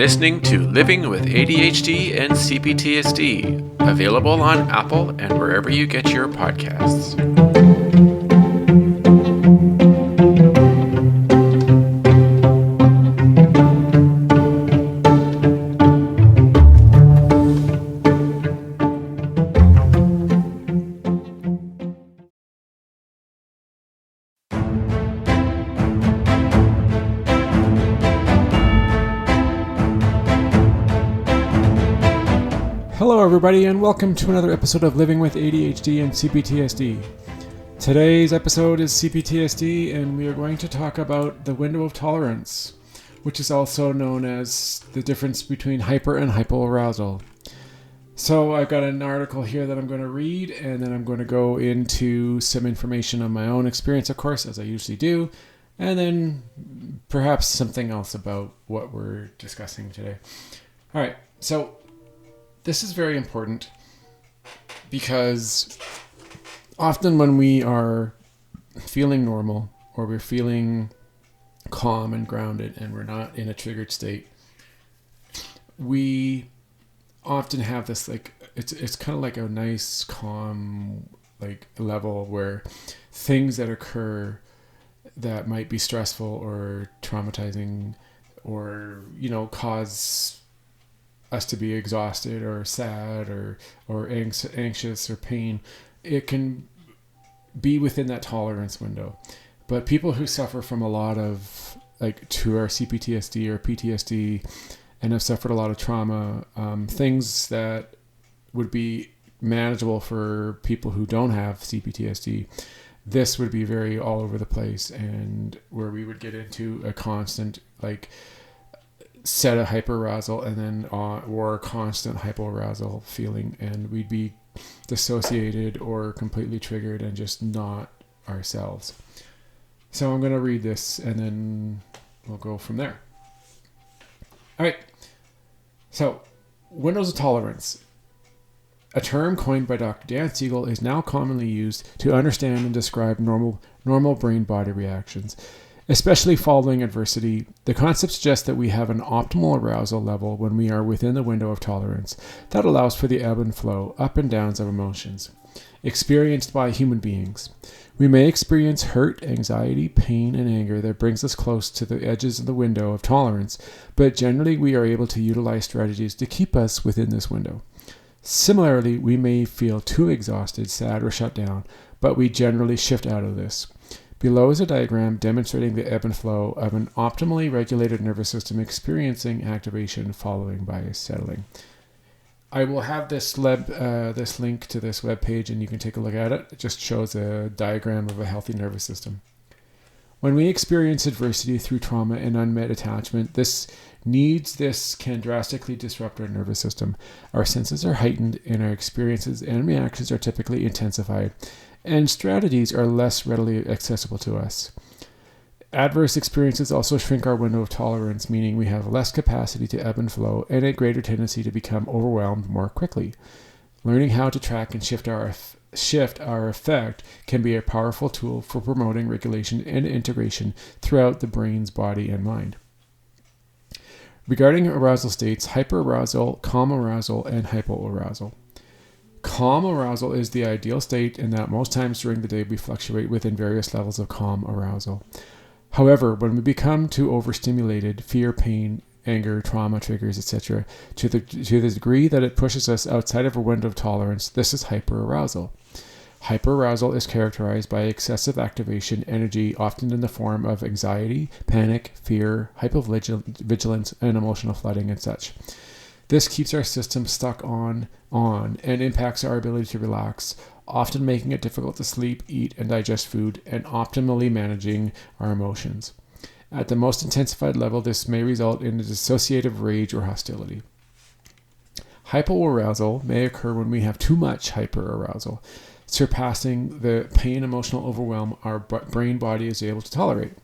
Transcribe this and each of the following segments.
listening to Living with ADHD and CPTSD, available on Apple and wherever you get your podcasts. Hello everybody and welcome to another episode of Living with ADHD and CPTSD. Today's episode is CPTSD and we are going to talk about the window of tolerance, which is also known as the difference between hyper and hypoarousal. So I've got an article here that I'm going to read and then I'm going to go into some information on my own experience, of course, as I usually do, and then perhaps something else about what we're discussing today. All right, so this is very important because often when we are feeling normal or we're feeling calm and grounded and we're not in a triggered state, we often have this it's kind of like a nice calm level where things that occur that might be stressful or traumatizing or cause us to be exhausted or sad or anxious or pain, it can be within that tolerance window. But people who suffer from a lot of to our CPTSD or PTSD and have suffered a lot of trauma, things that would be manageable for people who don't have CPTSD, this would be very all over the place, and where we would get into a constant set of hyperarousal and then or constant hypoarousal feeling, and we'd be dissociated or completely triggered and just not ourselves. So I'm going to read this and then we'll go from there. All right. So, windows of tolerance. A term coined by Dr. Dan Siegel is now commonly used to understand and describe normal brain-body reactions. Especially following adversity, the concept suggests that we have an optimal arousal level when we are within the window of tolerance that allows for the ebb and flow, up and downs of emotions, experienced by human beings. We may experience hurt, anxiety, pain, and anger that brings us close to the edges of the window of tolerance, but generally we are able to utilize strategies to keep us within this window. Similarly, we may feel too exhausted, sad, or shut down, but we generally shift out of this. Below is a diagram demonstrating the ebb and flow of an optimally regulated nervous system experiencing activation following by settling. I will have this link to this webpage and you can take a look at it. It just shows a diagram of a healthy nervous system. When we experience adversity through trauma and unmet attachment, this can drastically disrupt our nervous system. Our senses are heightened and our experiences and reactions are typically intensified, and strategies are less readily accessible to us. Adverse experiences also shrink our window of tolerance, meaning we have less capacity to ebb and flow and a greater tendency to become overwhelmed more quickly. Learning how to track and shift our effect can be a powerful tool for promoting regulation and integration throughout the brain's body and mind. Regarding arousal states, hyperarousal, calm arousal, and hypoarousal. Calm arousal is the ideal state in that most times during the day we fluctuate within various levels of calm arousal. However, when we become too overstimulated, fear, pain, anger, trauma triggers, etc., to the degree that it pushes us outside of a window of tolerance, this is hyperarousal. Hyperarousal is characterized by excessive activation energy, often in the form of anxiety, panic, fear, hypervigilance, and emotional flooding and such. This keeps our system stuck on and impacts our ability to relax, often making it difficult to sleep, eat, and digest food, and optimally managing our emotions. At the most intensified level, this may result in a dissociative rage or hostility. Hypoarousal may occur when we have too much hyperarousal, surpassing the pain emotional overwhelm our brain body is able to tolerate,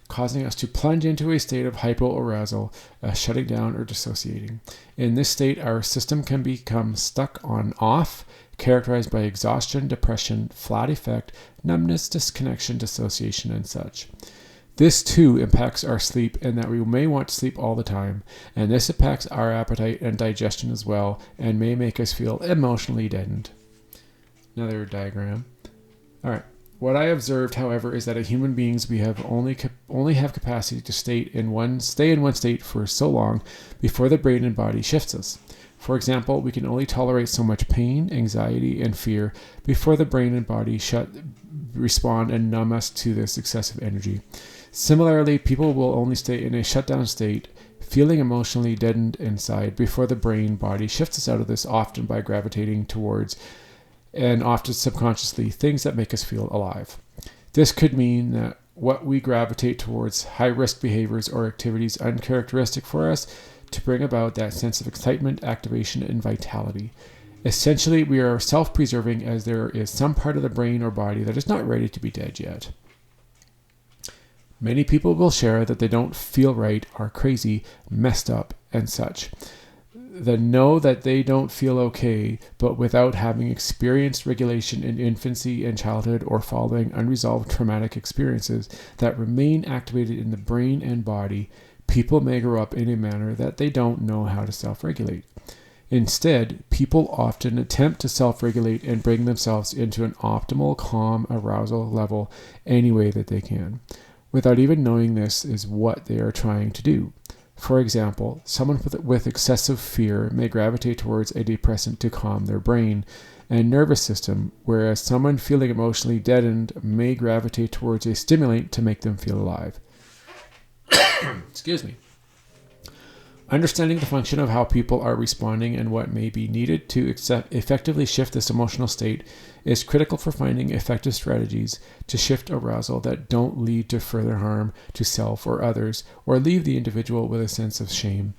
causing us to plunge into a state of hypoarousal, shutting down or dissociating. In this state, our system can become stuck on off, characterized by exhaustion, depression, flat effect, numbness, disconnection, dissociation, and such. This too impacts our sleep in that we may want to sleep all the time, and this impacts our appetite and digestion as well, and may make us feel emotionally deadened. Another diagram. All right. What I observed, however, is that as human beings, we have only have capacity to stay in one state for so long before the brain and body shifts us. For example, we can only tolerate so much pain, anxiety, and fear before the brain and body respond and numb us to this excessive energy. Similarly, people will only stay in a shutdown state, feeling emotionally deadened inside before the brain body shifts us out of this, often by gravitating towards, and often subconsciously, things that make us feel alive. This could mean that what we gravitate towards high-risk behaviors or activities uncharacteristic for us to bring about that sense of excitement, activation, and vitality. Essentially, we are self-preserving as there is some part of the brain or body that is not ready to be dead yet. Many people will share that they don't feel right, are crazy, messed up, and such. They know that they don't feel okay, but without having experienced regulation in infancy and childhood or following unresolved traumatic experiences that remain activated in the brain and body, people may grow up in a manner that they don't know how to self-regulate. Instead, people often attempt to self-regulate and bring themselves into an optimal, calm arousal level any way that they can, without even knowing this is what they are trying to do. For example, someone with excessive fear may gravitate towards a depressant to calm their brain and nervous system, whereas someone feeling emotionally deadened may gravitate towards a stimulant to make them feel alive. Excuse me. Understanding the function of how people are responding and what may be needed to effectively shift this emotional state is critical for finding effective strategies to shift arousal that don't lead to further harm to self or others, or leave the individual with a sense of shame.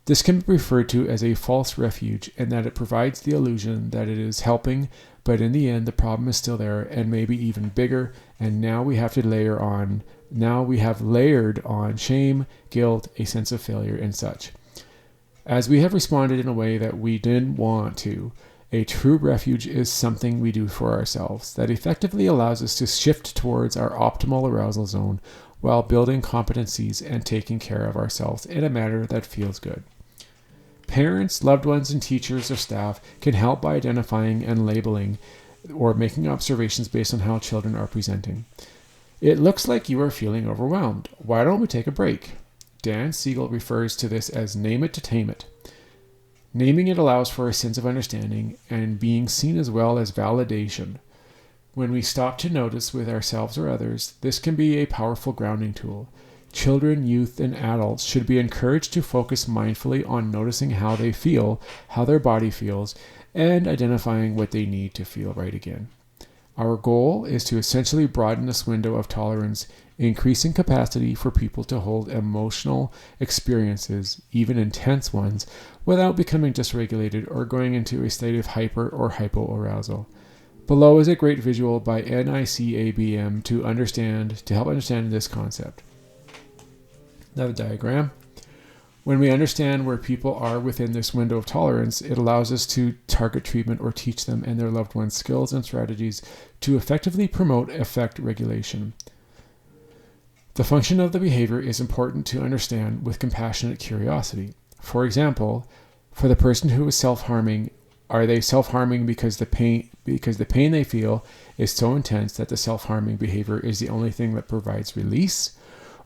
This can be referred to as a false refuge, in that it provides the illusion that it is helping, but in the end the problem is still there and maybe even bigger, and now we have layered on shame, guilt, a sense of failure, and such. As we have responded in a way that we didn't want to, a true refuge is something we do for ourselves that effectively allows us to shift towards our optimal arousal zone while building competencies and taking care of ourselves in a manner that feels good. Parents, loved ones, and teachers or staff can help by identifying and labeling or making observations based on how children are presenting. It looks like you are feeling overwhelmed. Why don't we take a break? Dan Siegel refers to this as name it to tame it. Naming it allows for a sense of understanding and being seen as well as validation. When we stop to notice with ourselves or others, this can be a powerful grounding tool. Children, youth, and adults should be encouraged to focus mindfully on noticing how they feel, how their body feels, and identifying what they need to feel right again. Our goal is to essentially broaden this window of tolerance, increasing capacity for people to hold emotional experiences, even intense ones, without becoming dysregulated or going into a state of hyper or hypoarousal. Below is a great visual by NICABM to help understand this concept. Another diagram. When we understand where people are within this window of tolerance, it allows us to target treatment or teach them and their loved ones skills and strategies to effectively promote affect regulation. The function of the behavior is important to understand with compassionate curiosity. For example, for the person who is self-harming, are they self-harming because the pain they feel is so intense that the self-harming behavior is the only thing that provides release?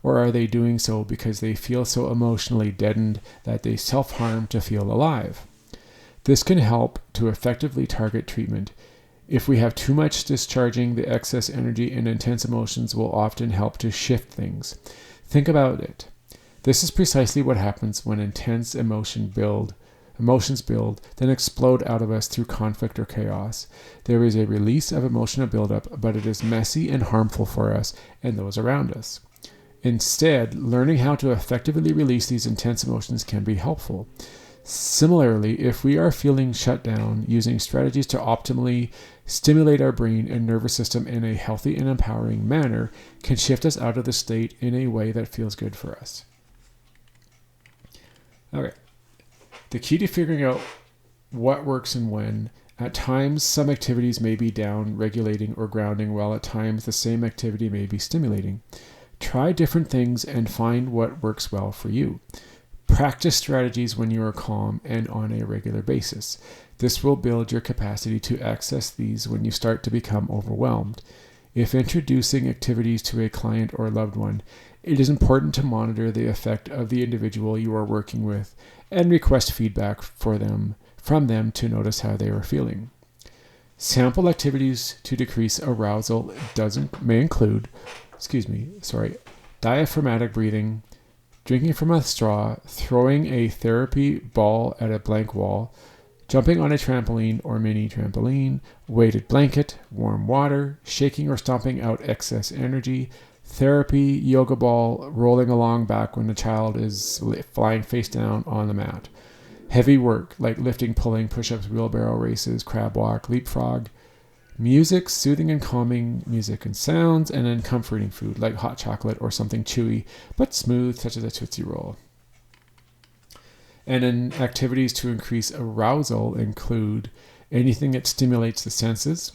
Or are they doing so because they feel so emotionally deadened that they self-harm to feel alive? This can help to effectively target treatment. If we have too much discharging, the excess energy and intense emotions will often help to shift things. Think about it. This is precisely what happens when intense emotions build, then explode out of us through conflict or chaos. There is a release of emotional buildup, but it is messy and harmful for us and those around us. Instead, learning how to effectively release these intense emotions can be helpful. Similarly, if we are feeling shut down, using strategies to optimally stimulate our brain and nervous system in a healthy and empowering manner can shift us out of the state in a way that feels good for us. Okay. The key to figuring out what works and when. At times, some activities may be down, regulating, or grounding, while at times the same activity may be stimulating. Try different things and find what works well for you. Practice strategies when you are calm and on a regular basis. This will build your capacity to access these when you start to become overwhelmed. If introducing activities to a client or loved one, it is important to monitor the effect of the individual you are working with and request feedback from them to notice how they are feeling. Sample activities to decrease arousal may include, diaphragmatic breathing, drinking from a straw, throwing a therapy ball at a blank wall, jumping on a trampoline or mini trampoline, weighted blanket, warm water, shaking or stomping out excess energy, therapy, yoga ball, rolling along back when the child is flying face down on the mat. Heavy work like lifting, pulling, push-ups, wheelbarrow races, crab walk, leapfrog. Music, soothing and calming music and sounds, and then comforting food like hot chocolate or something chewy but smooth, such as a Tootsie Roll. And then activities to increase arousal include anything that stimulates the senses,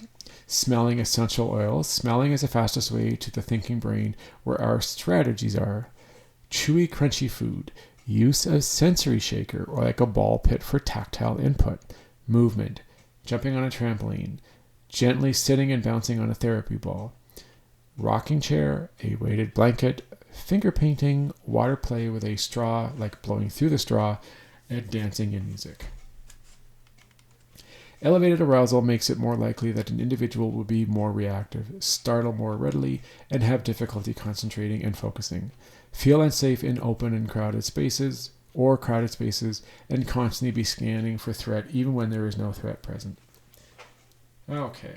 smelling essential oils. Smelling is the fastest way to the thinking brain, where our strategies are. Chewy, crunchy food. Use a sensory shaker or like a ball pit for tactile input. Movement. Jumping on a trampoline. Gently sitting and bouncing on a therapy ball. Rocking chair, a weighted blanket, finger painting, water play with a straw, like blowing through the straw, and dancing and music. Elevated arousal makes it more likely that an individual will be more reactive, startle more readily, and have difficulty concentrating and focusing. Feel unsafe in open and crowded spaces, and constantly be scanning for threat even when there is no threat present. Okay.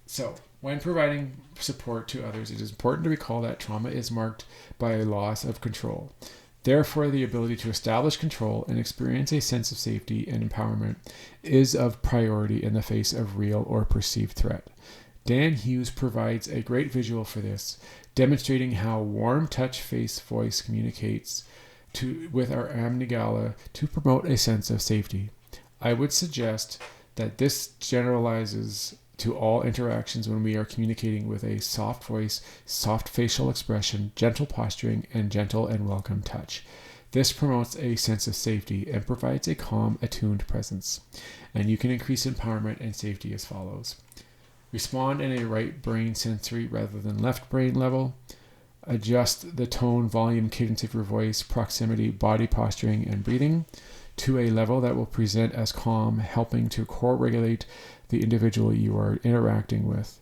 So, when providing support to others, it is important to recall that trauma is marked by a loss of control. Therefore, the ability to establish control and experience a sense of safety and empowerment is of priority in the face of real or perceived threat. Dan Hughes provides a great visual for this, demonstrating how warm touch, face, voice communicates with our amygdala to promote a sense of safety. I would suggest that this generalizes to all interactions when we are communicating with a soft voice, soft facial expression, gentle posturing, and gentle and welcome touch. This promotes a sense of safety and provides a calm, attuned presence. And you can increase empowerment and safety as follows. Respond in a right brain sensory rather than left brain level. Adjust the tone, volume, cadence of your voice, proximity, body posturing, and breathing to a level that will present as calm, helping to co-regulate the individual you are interacting with.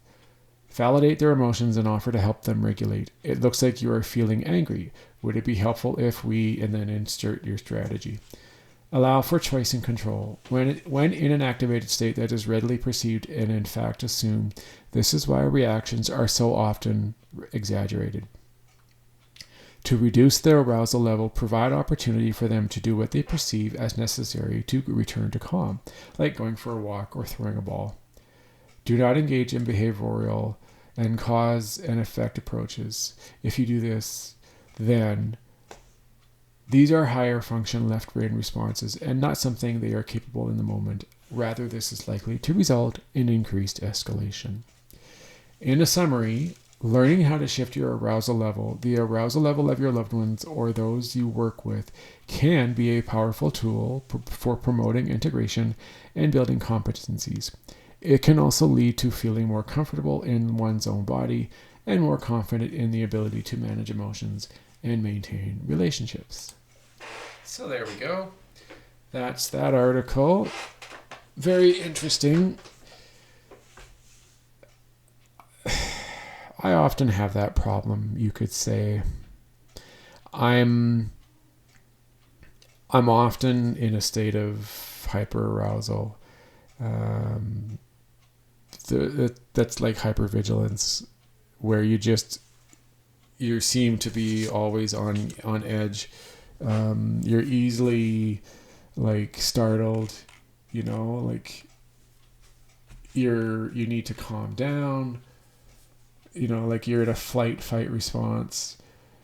Validate their emotions and offer to help them regulate. It looks like you are feeling angry. Would it be helpful if we, and then insert your strategy. Allow for choice and control. When in an activated state that is readily perceived and in fact assume, this is why reactions are so often exaggerated. To reduce their arousal level, provide opportunity for them to do what they perceive as necessary to return to calm, like going for a walk or throwing a ball. Do not engage in behavioral and cause and effect approaches. If you do this, then these are higher function left brain responses and not something they are capable in the moment. Rather, this is likely to result in increased escalation. In a summary, learning how to shift your arousal level, the arousal level of your loved ones or those you work with, can be a powerful tool for promoting integration and building competencies. It can also lead to feeling more comfortable in one's own body and more confident in the ability to manage emotions and maintain relationships. So there we go. That's that article. Very interesting. I often have that problem, you could say. I'm often in a state of hyperarousal. That's like hypervigilance, where you seem to be always on edge. You're easily like startled, like you need to calm down. Like you're in a fight response,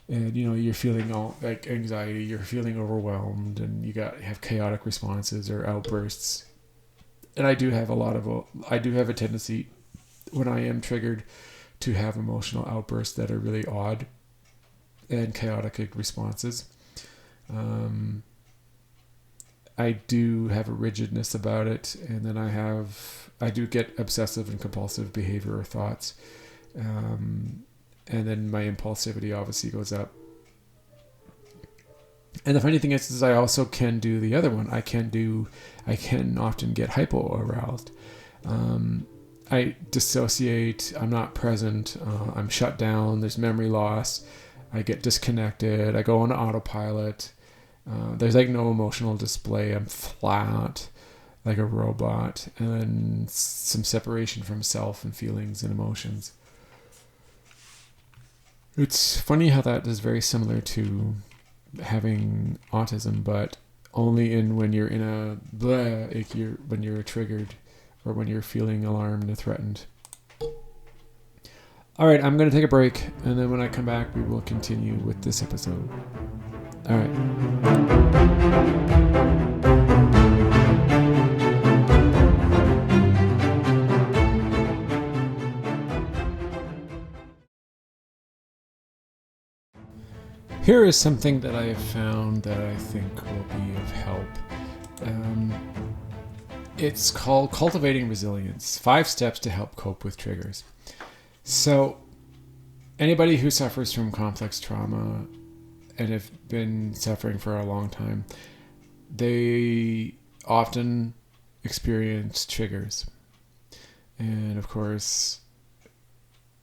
and you're feeling all like anxiety, you're feeling overwhelmed, and you have chaotic responses or outbursts. And I do have a tendency when I am triggered to have emotional outbursts that are really odd and chaotic responses. I do have a rigidness about it, and then I do get obsessive and compulsive behavior or thoughts, and then my impulsivity obviously goes up. And the funny thing is I also can do the other one. I can often get hypoaroused. I dissociate. I'm not present. I'm shut down. There's memory loss. I get disconnected. I go on autopilot. There's like no emotional display. I'm flat, like a robot. And then some separation from self and feelings and emotions. It's funny how that is very similar to having autism, but only when you're in a when you're triggered or when you're feeling alarmed and threatened. All right, I'm going to take a break, and then when I come back, we will continue with this episode. All right. Here is something that I have found that I think will be of help. It's called Cultivating Resilience, 5 Steps to Help Cope with Triggers. So anybody who suffers from complex trauma and have been suffering for a long time, they often experience triggers. And of course,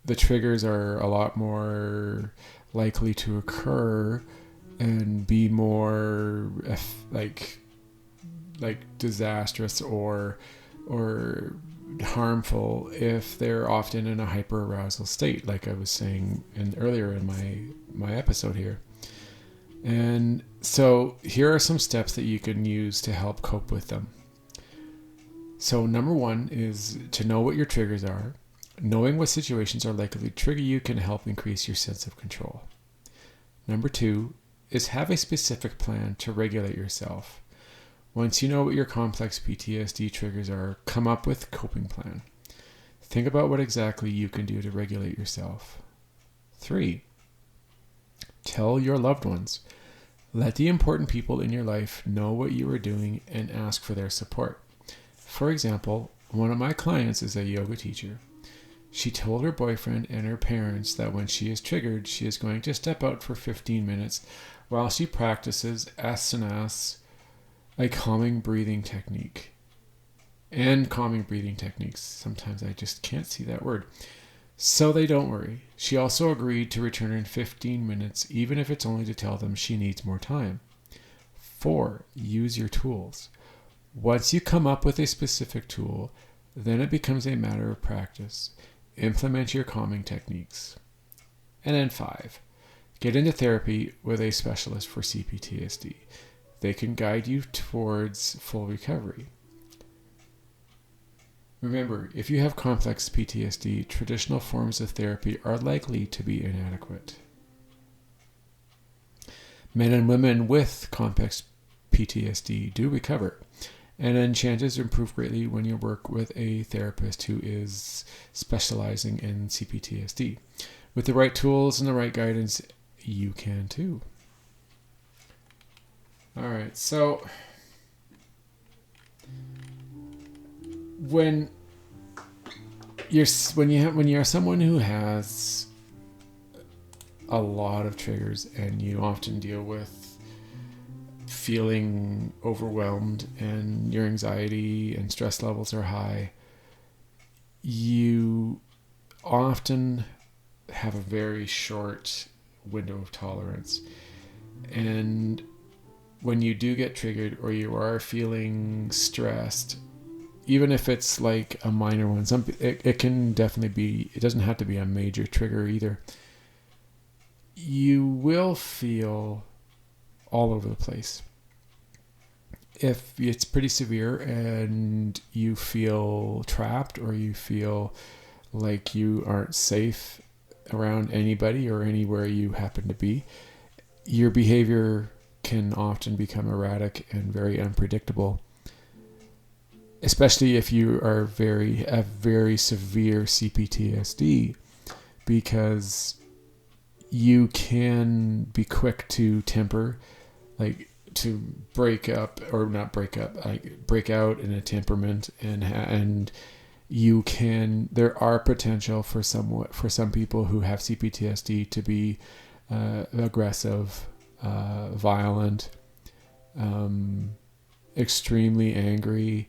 the triggers are a lot more likely to occur and be more like disastrous or harmful if they're often in a hyperarousal state, like I was saying earlier in my episode here. And so here are some steps that you can use to help cope with them. So number 1 is to know what your triggers are. Knowing what situations are likely to trigger you can help increase your sense of control. Number 2 is have a specific plan to regulate yourself. Once you know what your complex PTSD triggers are, come up with a coping plan. Think about what exactly you can do to regulate yourself. 3, tell your loved ones. Let the important people in your life know what you are doing and ask for their support. For example, one of my clients is a yoga teacher. She told her boyfriend and her parents that when she is triggered, she is going to step out for 15 minutes while she practices asanas, a calming breathing technique. And calming breathing techniques. Sometimes I just can't see that word. So they don't worry. She also agreed to return in 15 minutes, even if it's only to tell them she needs more time. 4, use your tools. Once you come up with a specific tool, then it becomes a matter of practice. Implement your calming techniques. And then 5, get into therapy with a specialist for CPTSD. They can guide you towards full recovery. Remember, if you have complex PTSD, traditional forms of therapy are likely to be inadequate. Men and women with complex PTSD do recover, and then chances improve greatly when you work with a therapist who is specializing in CPTSD. With the right tools and the right guidance, you can too. All right, so when you're someone who has a lot of triggers and you often deal with feeling overwhelmed and your anxiety and stress levels are high, you often have a very short window of tolerance. And when you do get triggered or you are feeling stressed, even if it's like a minor one, it can definitely be, it doesn't have to be a major trigger either. You will feel all over the place. If it's pretty severe and you feel trapped or you feel like you aren't safe around anybody or anywhere you happen to be, your behavior can often become erratic and very unpredictable, especially if you are have very severe CPTSD, because you can be quick to temper, like to break up or not break up, like break out in a temperament, and you can. There are potential for some people who have CPTSD to be aggressive, violent, extremely angry.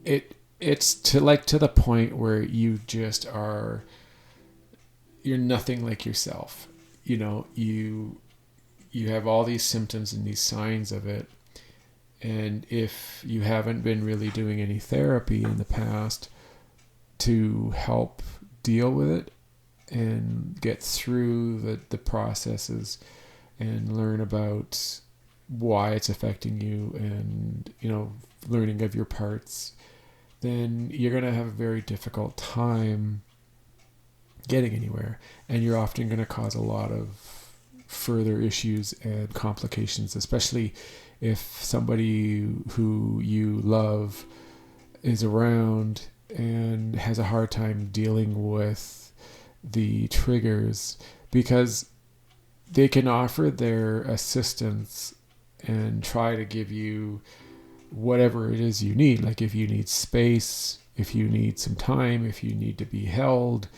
It's to the point where you just are. You're nothing like yourself. You have all these symptoms and these signs of it. And if you haven't been really doing any therapy in the past to help deal with it and get through the processes and learn about why it's affecting you and, learning of your parts, then you're going to have a very difficult time getting anywhere. And you're often going to cause a lot of further issues and complications, especially if somebody who you love is around and has a hard time dealing with the triggers, because they can offer their assistance and try to give you whatever it is you need. Like if you need space, if you need some time, if you need to be held,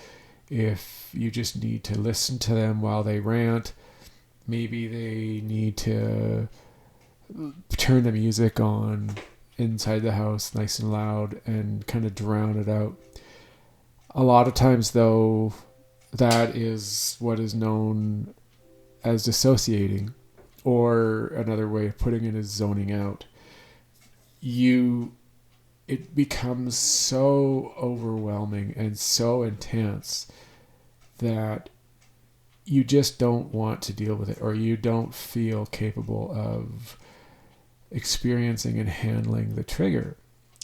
if you just need to listen to them while they rant, maybe they need to turn the music on inside the house nice and loud and kind of drown it out. A lot of times, though, that is what is known as dissociating, or another way of putting it is zoning out. It becomes so overwhelming and so intense that you just don't want to deal with it, or you don't feel capable of experiencing and handling the trigger.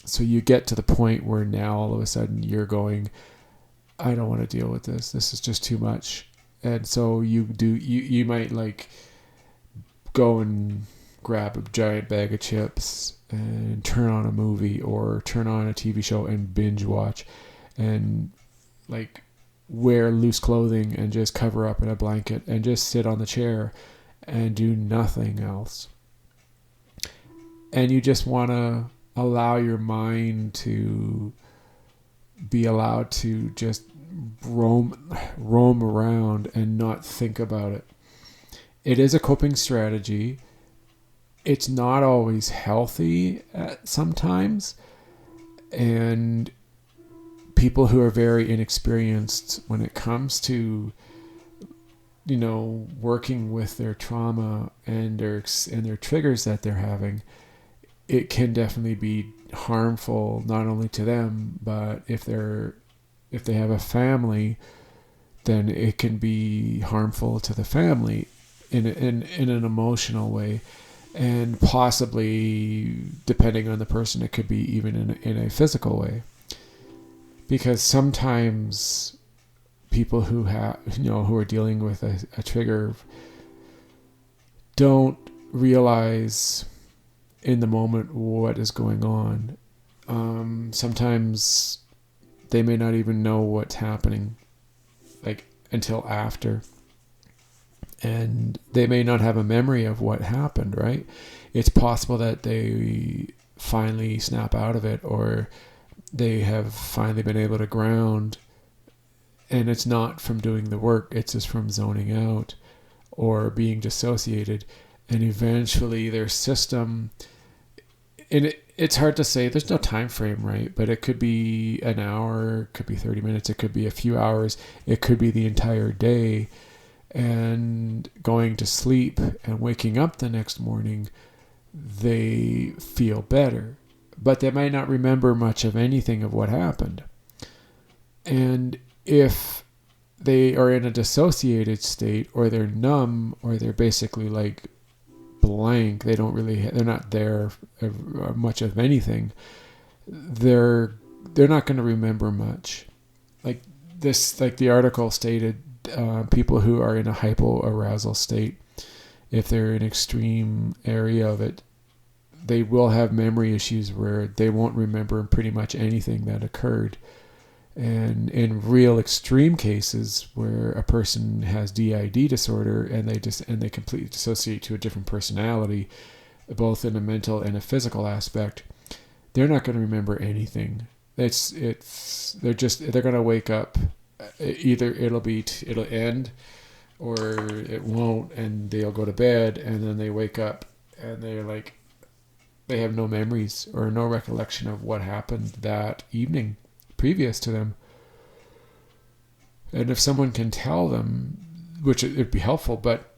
So you get to the point where now all of a sudden you're going, I don't want to deal with this. This is just too much. And so you might like go and grab a giant bag of chips and turn on a movie or turn on a TV show and binge watch and like wear loose clothing and just cover up in a blanket and just sit on the chair and do nothing else. And you just want to allow your mind to be allowed to just roam around and not think about it. It is a coping strategy. It's not always healthy sometimes. And people who are very inexperienced when it comes to, working with their trauma and their triggers that they're having, it can definitely be harmful not only to them, but if they have a family, then it can be harmful to the family in an emotional way, and possibly, depending on the person, it could be even in a physical way. Because sometimes people who are dealing with a trigger don't realize in the moment what is going on. Sometimes they may not even know what's happening, like until after, and they may not have a memory of what happened, right? It's possible that they finally snap out of it, or they have finally been able to ground, and it's not from doing the work, it's just from zoning out or being dissociated, and eventually their system, and it's hard to say, there's no time frame, right? But it could be an hour, it could be 30 minutes, it could be a few hours, it could be the entire day, and going to sleep and waking up the next morning, they feel better, but they might not remember much of anything of what happened. And if they are in a dissociated state, or they're numb, or they're basically like blank, they're not there much of anything, they're not going to remember much. Like the article stated, people who are in a hypoarousal state, if they're in an extreme area of it, they will have memory issues where they won't remember pretty much anything that occurred. And in real extreme cases where a person has DID disorder and they completely dissociate to a different personality, both in a mental and a physical aspect, they're not going to remember anything. They're going to wake up. Either it'll end, or it won't, and they'll go to bed, and then they wake up and they have no memories or no recollection of what happened that evening previous to them. And if someone can tell them, which it'd be helpful, but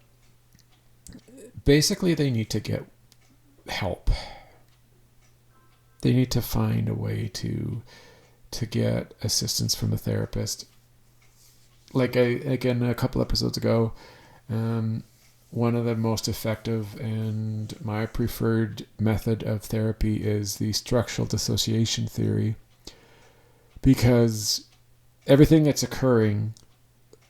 basically they need to get help. They need to find a way to get assistance from a therapist. Again, a couple episodes ago, one of the most effective and my preferred method of therapy is the structural dissociation theory, because everything that's occurring,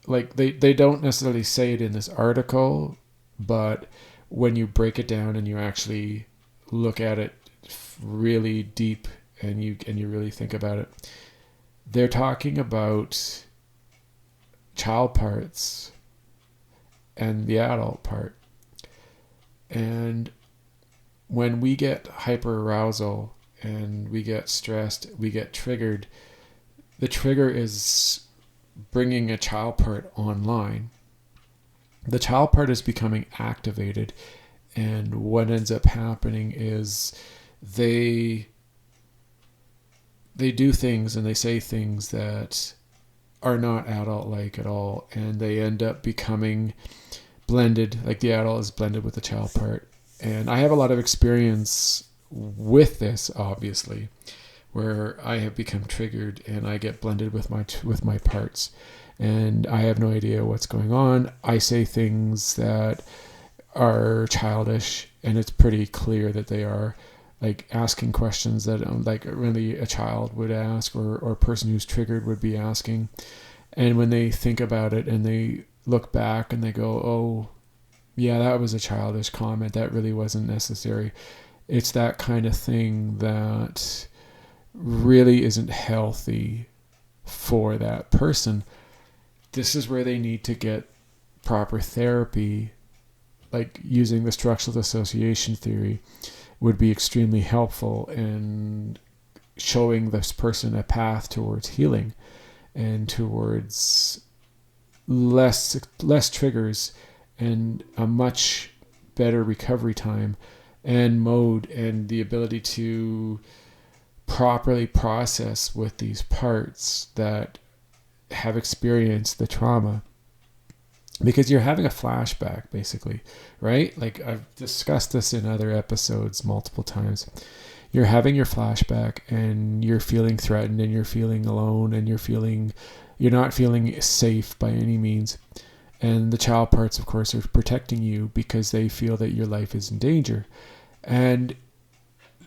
they don't necessarily say it in this article, but when you break it down and you actually look at it really deep and you really think about it, they're talking about child parts and the adult part. And when we get hyperarousal and we get stressed, we get triggered, the trigger is bringing a child part online. The child part is becoming activated, and what ends up happening is they do things and they say things that are not adult-like at all, and they end up becoming blended, like the adult is blended with the child part. And I have a lot of experience with this, obviously, where I have become triggered and I get blended with my parts, and I have no idea what's going on. I say things that are childish, and it's pretty clear that they are, like asking questions that like really a child would ask, or a person who's triggered would be asking. And when they think about it and they look back and they go, oh yeah, that was a childish comment, that really wasn't necessary. It's that kind of thing that really isn't healthy for that person. This is where they need to get proper therapy, like using the structural dissociation theory would be extremely helpful in showing this person a path towards healing and towards less triggers and a much better recovery time and mode, and the ability to properly process with these parts that have experienced the trauma. Because you're having a flashback, basically, right? Like I've discussed this in other episodes multiple times. You're having your flashback and you're feeling threatened and you're feeling alone and you're not feeling safe by any means. And the child parts, of course, are protecting you because they feel that your life is in danger. And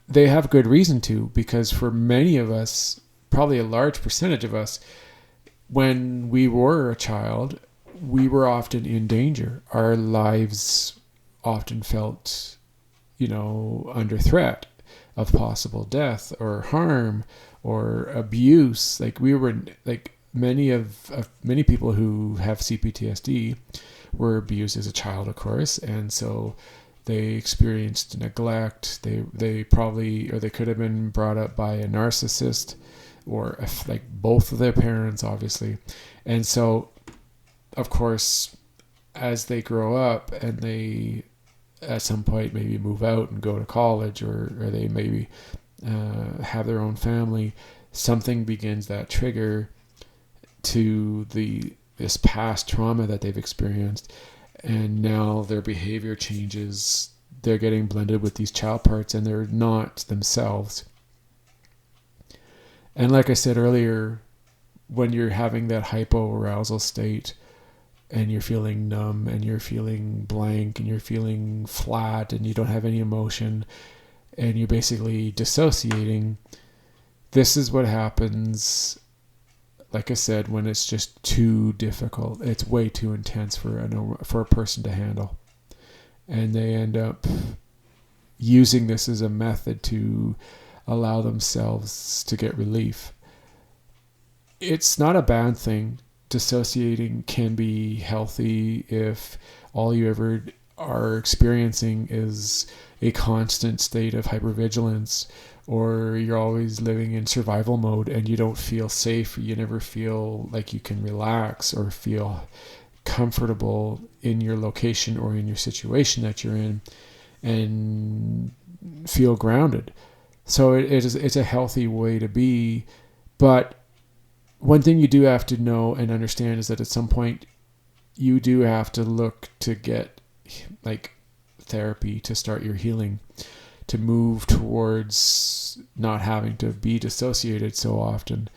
they have good reason to, because for many of us, probably a large percentage of us, when we were a child, we were often in danger. Our lives often felt, under threat of possible death or harm or abuse. Like we were, like many people who have CPTSD were abused as a child, of course, and so they experienced neglect. They probably, or they could have been brought up by a narcissist, or like both of their parents, obviously. And so, of course, as they grow up and they at some point maybe move out and go to college, or they maybe have their own family, something begins that trigger to this past trauma that they've experienced, and now their behavior changes. They're getting blended with these child parts and they're not themselves. And like I said earlier, when you're having that hypoarousal state and you're feeling numb and you're feeling blank and you're feeling flat and you don't have any emotion and you're basically dissociating, this is what happens, like I said, when it's just too difficult. It's way too intense for a person to handle. And they end up using this as a method to allow themselves to get relief. it's not a bad thing. Dissociating can be healthy if all you ever are experiencing is a constant state of hypervigilance, or you're always living in survival mode and you don't feel safe. You never feel like you can relax or feel comfortable in your location or in your situation that you're in and feel grounded. So it's a healthy way to be. But one thing you do have to know and understand is that at some point you do have to look to get like therapy to start your healing, to move towards not having to be dissociated so often.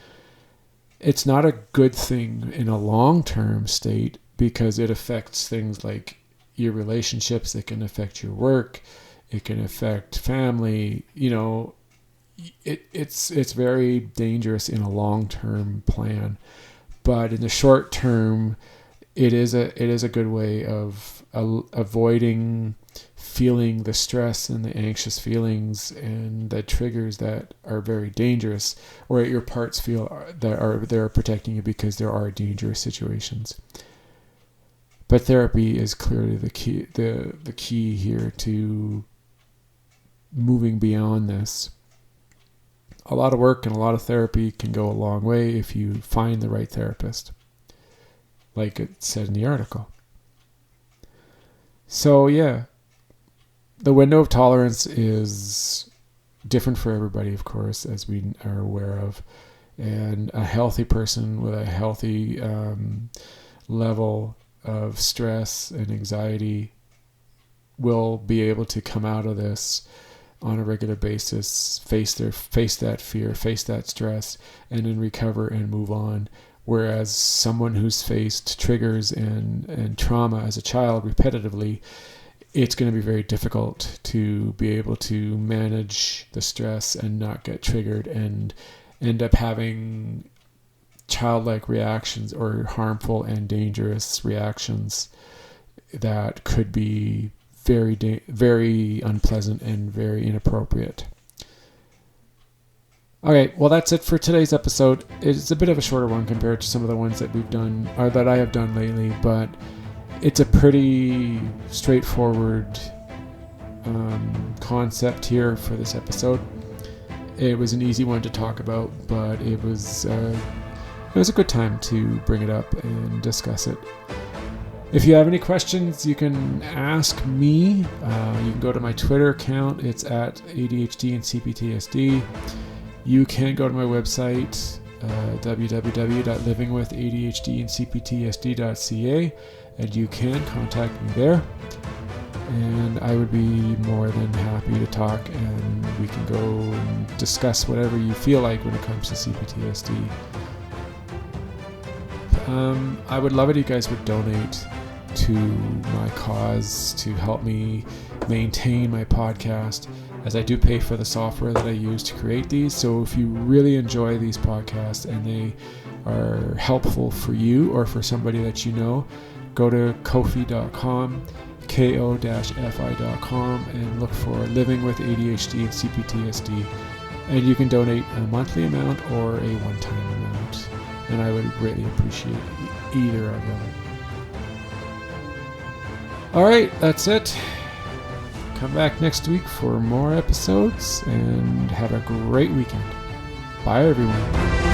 It's not a good thing in a long-term state because it affects things like your relationships. It can affect your work. It can affect family. It's very dangerous in a long-term plan. But in the short term, it is a good way of avoiding feeling the stress and the anxious feelings and the triggers that are very dangerous, or your parts feel that they're protecting you because there are dangerous situations. But therapy is clearly the key here to moving beyond this. A lot of work and a lot of therapy can go a long way if you find the right therapist, like it said in the article. So yeah, the window of tolerance is different for everybody, of course, as we are aware of. And a healthy person with a healthy level of stress and anxiety will be able to come out of this on a regular basis, face that fear, face that stress, and then recover and move on. Whereas someone who's faced triggers and trauma as a child repetitively, it's going to be very difficult to be able to manage the stress and not get triggered and end up having childlike reactions or harmful and dangerous reactions that could be very unpleasant and very inappropriate. Okay, well that's it for today's episode. It's a bit of a shorter one compared to some of the ones that we've done or that I have done lately, but it's a pretty straightforward concept here for this episode. It was an easy one to talk about, but it was a good time to bring it up and discuss it. If you have any questions, you can ask me. You can go to my Twitter account. It's at ADHD and CPTSD. You can go to my website, www.livingwithadhdandcptsd.ca, and you can contact me there. And I would be more than happy to talk, and we can go and discuss whatever you feel like when it comes to CPTSD. I would love it if you guys would donate to my cause to help me maintain my podcast, as I do pay for the software that I use to create these. So if you really enjoy these podcasts and they are helpful for you or for somebody that you know, go to ko-fi.com, ko-fi.com, and look for Living with ADHD and CPTSD. And you can donate a monthly amount or a one-time amount. And I would greatly appreciate either of them. Alright, that's it. Come back next week for more episodes and have a great weekend. Bye, everyone.